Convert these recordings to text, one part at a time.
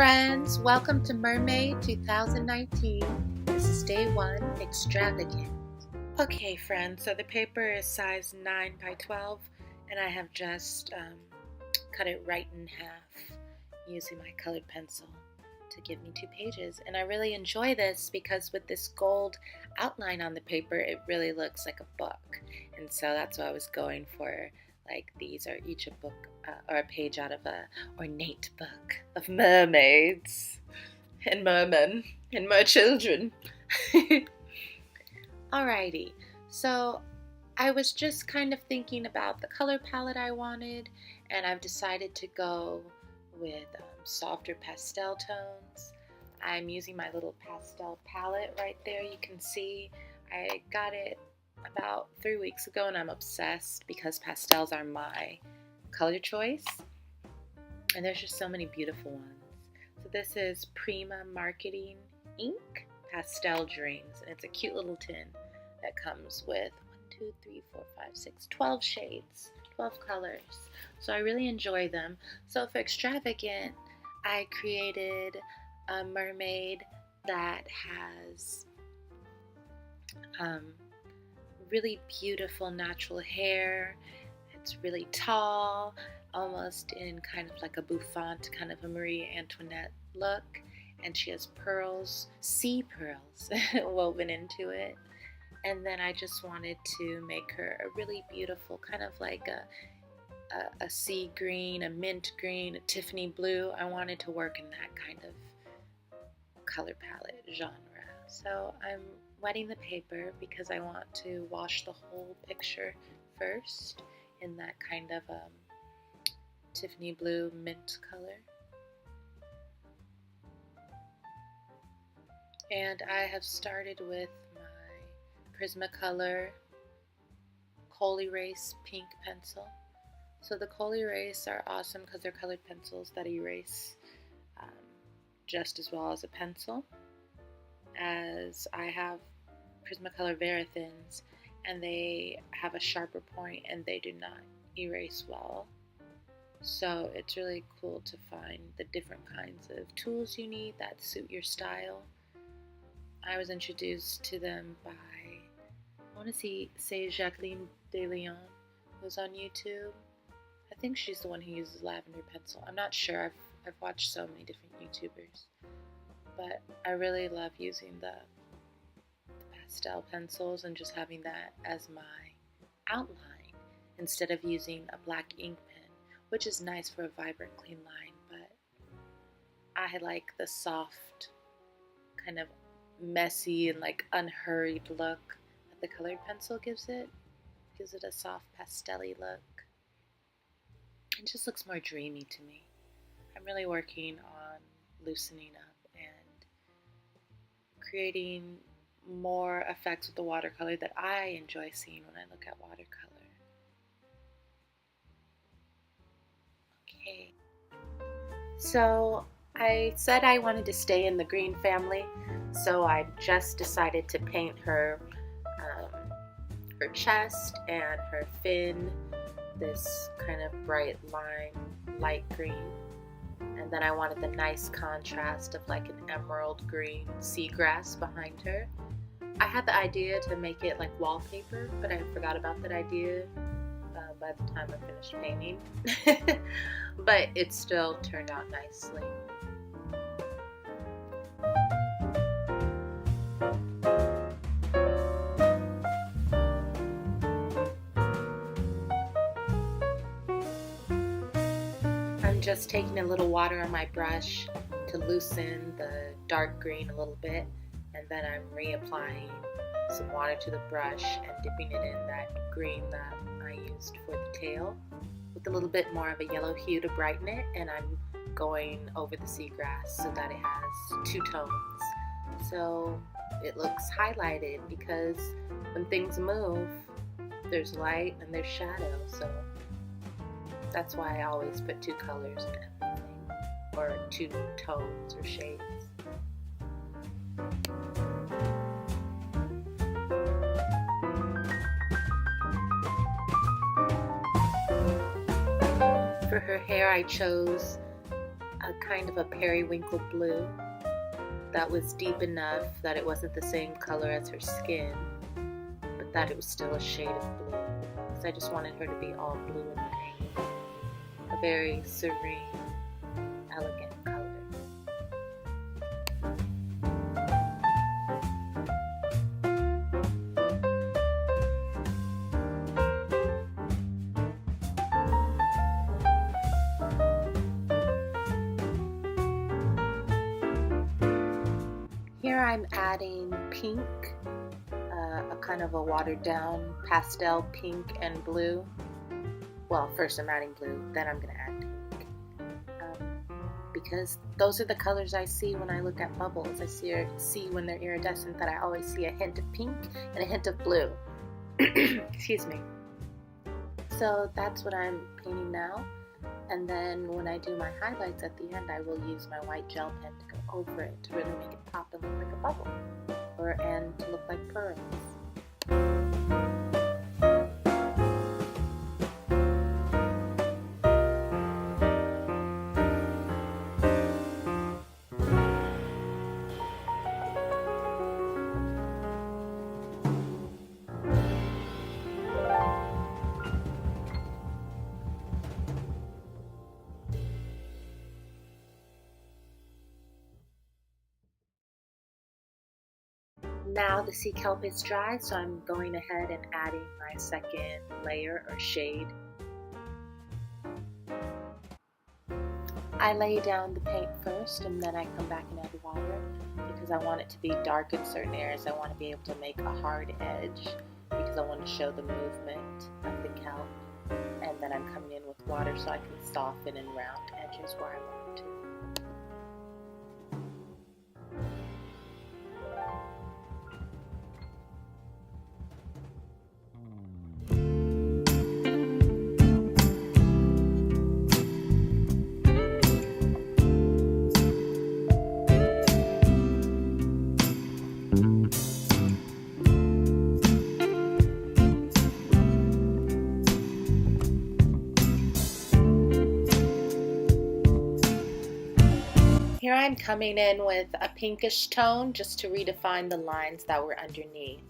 friends, welcome to MerMay 2019. This is day 1, Extravagant. Okay friends, so the paper is size 9 by 12 and I have just cut it right in half using my colored pencil to give me 2 pages. And I really enjoy this because with this gold outline on the paper, it really looks like a book. And so that's what I was going for. Like these are each a book or a page out of a ornate book of mermaids and mermen and merchildren. Alrighty, so I was just kind of thinking about the color palette I wanted, and I've decided to go with softer pastel tones. I'm using my little pastel palette right there. You can see I got it about 3 weeks ago and I'm obsessed because pastels are my color choice and there's just so many beautiful ones. So this is Prima Marketing Ink Pastel Dreams, and it's a cute little tin that comes with 12 shades, 12 colors. So I really enjoy them. So for Extravagant, I created a mermaid that has really beautiful natural hair. It's really tall, almost in kind of like a bouffant, kind of a Marie Antoinette look. And she has pearls, sea pearls, woven into it. And then I just wanted to make her a really beautiful, kind of like a sea green, a mint green, a Tiffany blue. I wanted to work in that kind of color palette genre. So I'm wetting the paper because I want to wash the whole picture first in that kind of Tiffany blue mint color. And I have started with my Prismacolor col-erase pink pencil. So the col-erase are awesome because they're colored pencils that erase just as well as a pencil. As I have Prismacolor Verithins, and they have a sharper point and they do not erase well. So it's really cool to find the different kinds of tools you need that suit your style. I was introduced to them by, I want to say Jacqueline De Leon, who's on YouTube. I think she's the one who uses lavender pencil. I'm not sure. I've watched so many different YouTubers. But I really love using the pastel pencils and just having that as my outline instead of using a black ink pen, which is nice for a vibrant, clean line. But I like the soft, kind of messy and like unhurried look that the colored pencil gives it. Gives it a soft pastel-y look. It just looks more dreamy to me. I'm really working on loosening up and creating more effects with the watercolor that I enjoy seeing when I look at watercolor. Okay, so I said I wanted to stay in the green family, so I just decided to paint her chest and her fin this kind of bright lime light green. And then I wanted the nice contrast of like an emerald green seagrass behind her. I had the idea to make it like wallpaper, but I forgot about that idea by the time I finished painting. But it still turned out nicely. Just taking a little water on my brush to loosen the dark green a little bit, and then I'm reapplying some water to the brush and dipping it in that green that I used for the tail with a little bit more of a yellow hue to brighten it, and I'm going over the seagrass so that it has 2 tones. So it looks highlighted because when things move, there's light and there's shadow, so that's why I always put 2 colors in everything, or 2 tones or shades. For her hair, I chose a kind of a periwinkle blue that was deep enough that it wasn't the same color as her skin, but that it was still a shade of blue. Because I just wanted her to be all blue and pink. A very serene, elegant color. Here I'm adding pink, a kind of a watered down pastel pink and blue. Well, first I'm adding blue, then I'm going to add pink. Because those are the colors I see when I look at bubbles. I see when they're iridescent that I always see a hint of pink and a hint of blue. Excuse me. So that's what I'm painting now. And then when I do my highlights at the end, I will use my white gel pen to go over it to really make it pop and look like a bubble, and to look like pearls. Now the sea kelp is dry, so I'm going ahead and adding my second layer or shade. I lay down the paint first and then I come back and add water because I want it to be dark in certain areas. I want to be able to make a hard edge because I want to show the movement of the kelp. And then I'm coming in with water so I can soften and round edges where I want to. Here I'm coming in with a pinkish tone just to redefine the lines that were underneath.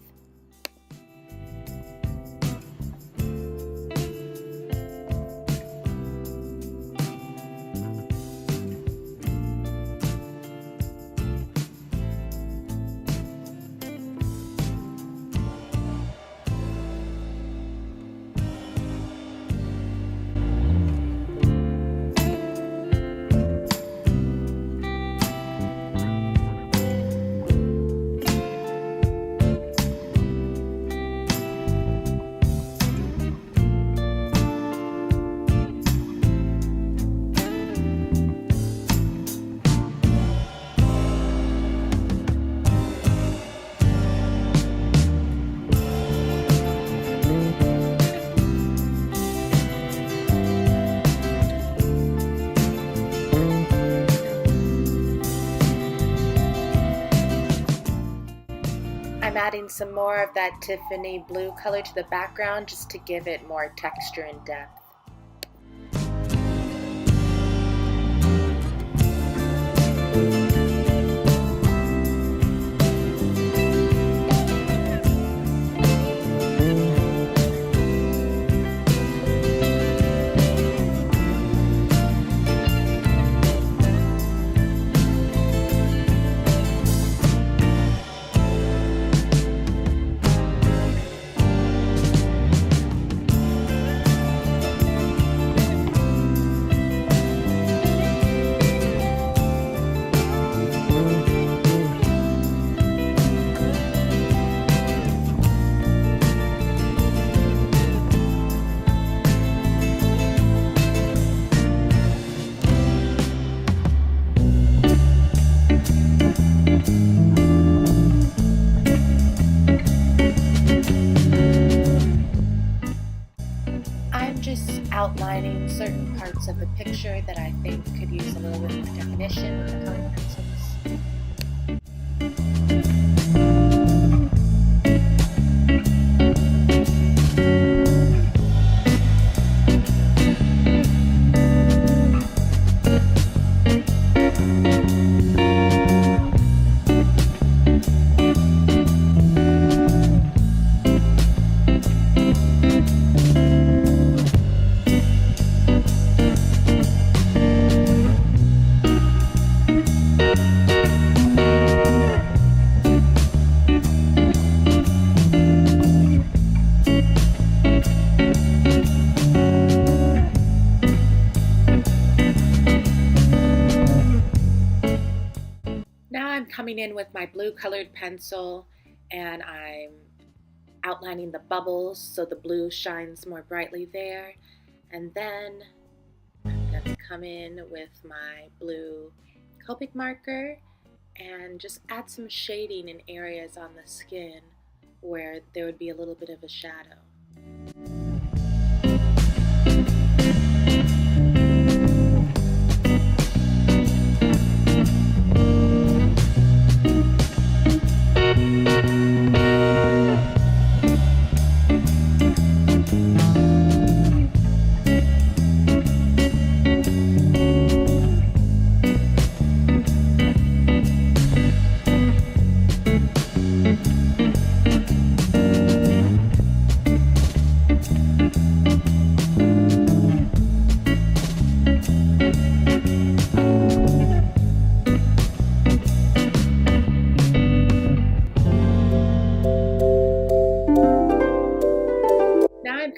I'm adding some more of that Tiffany blue color to the background just to give it more texture and depth. Outlining certain parts of the picture that I think could use a little bit more definition with the colored pencils. I'm coming in with my blue colored pencil and I'm outlining the bubbles so the blue shines more brightly there. And then I'm going to come in with my blue Copic marker and just add some shading in areas on the skin where there would be a little bit of a shadow.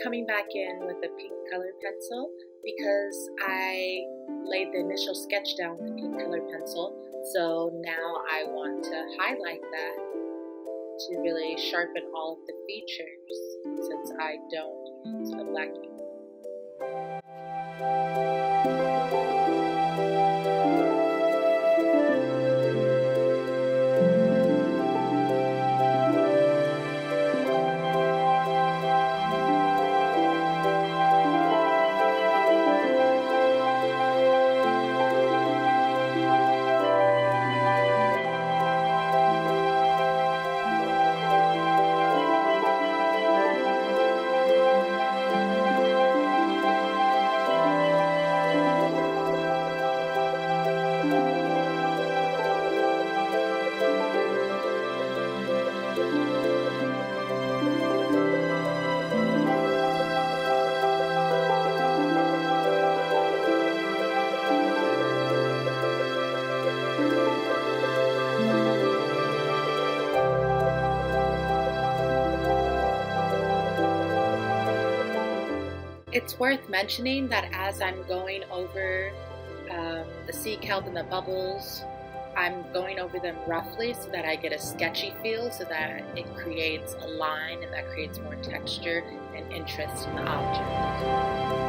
Coming back in with a pink colored pencil because I laid the initial sketch down with the pink colored pencil, so now I want to highlight that to really sharpen all of the features since I don't use a black ink. It's worth mentioning that as I'm going over the sea kelp and the bubbles, I'm going over them roughly so that I get a sketchy feel, so that it creates a line and that creates more texture and interest in the object.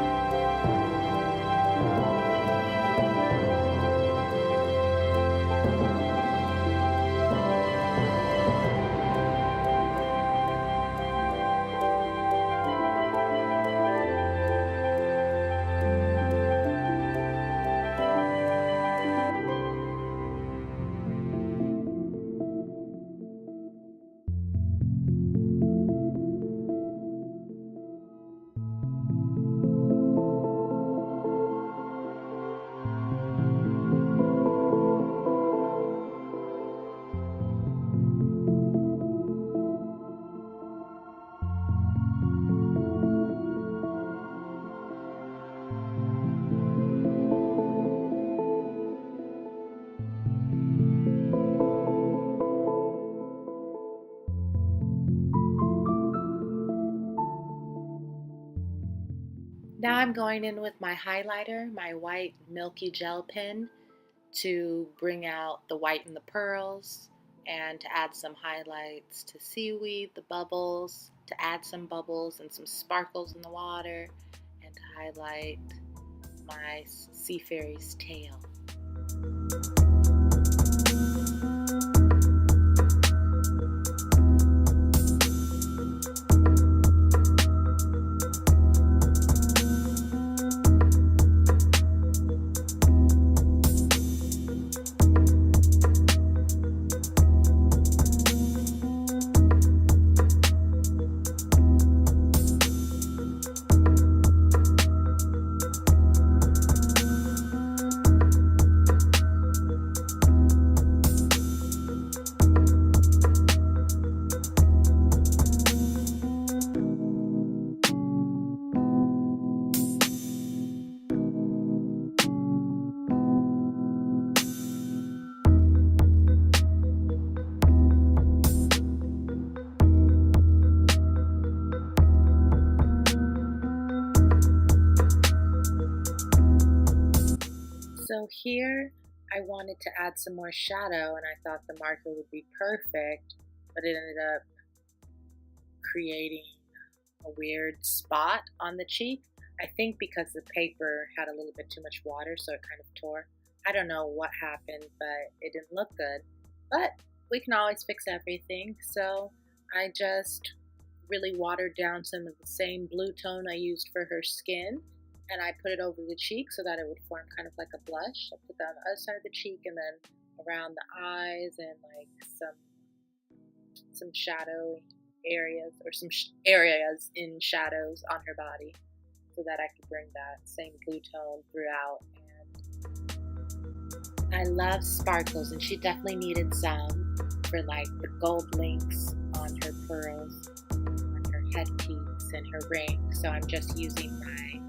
Now I'm going in with my highlighter, my white milky gel pen, to bring out the white and the pearls and to add some highlights to seaweed, the bubbles, to add some bubbles and some sparkles in the water, and to highlight my sea fairy's tail. So here I wanted to add some more shadow, and I thought the marker would be perfect, but it ended up creating a weird spot on the cheek. I think because the paper had a little bit too much water, so it kind of tore. I don't know what happened, but it didn't look good. But we can always fix everything, so I just really watered down some of the same blue tone I used for her skin, and I put it over the cheek so that it would form kind of like a blush. I put that on the other side of the cheek and then around the eyes and like some shadow areas, or some areas in shadows on her body, so that I could bring that same blue tone throughout. And I love sparkles, and she definitely needed some for like the gold links on her pearls, on her headpiece and her ring. So I'm just using my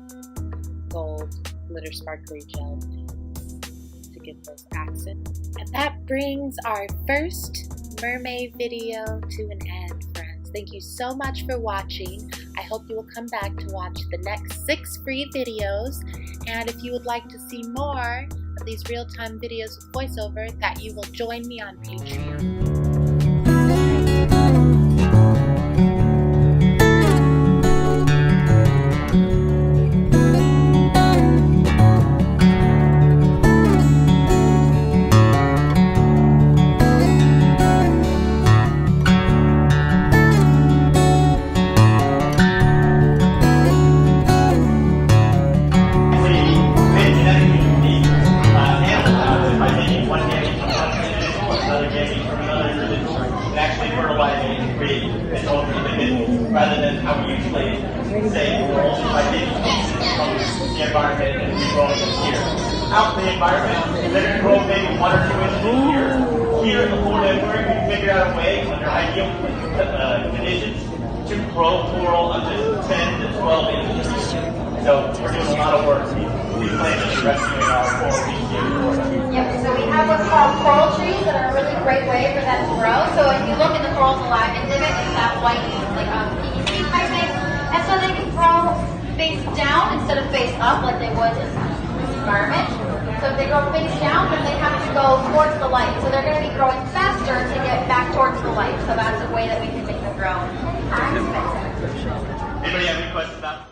gold glitter sparkly gel to get those accents. And that brings our first MerMay video to an end, friends. Thank you so much for watching. I hope you will come back to watch the next 6 free videos. And if you would like to see more of these real-time videos with voiceover, that you will join me on Patreon. Rather than how we usually say we're only by taking pieces from the environment and regrowing them here. Out in the environment, they're going to grow maybe 1 or 2 inches here. Here in the Florida Aquarium, we figured out a way under ideal conditions to grow coral up to 10 to 12 inches. So we're doing a lot of work. We plan to be rescuing our coral reef here in Florida. Yep, so we have what's called coral trees that are a really great way for them to grow. So if you look at the corals alive exhibit, it's that white, like PVC type thing. And so they can grow face down instead of face up like they would in this environment. So if they grow face down, then they have to go towards the light. So they're going to be growing faster to get back towards the light. So that's a way that we can make them grow. Anybody have any questions about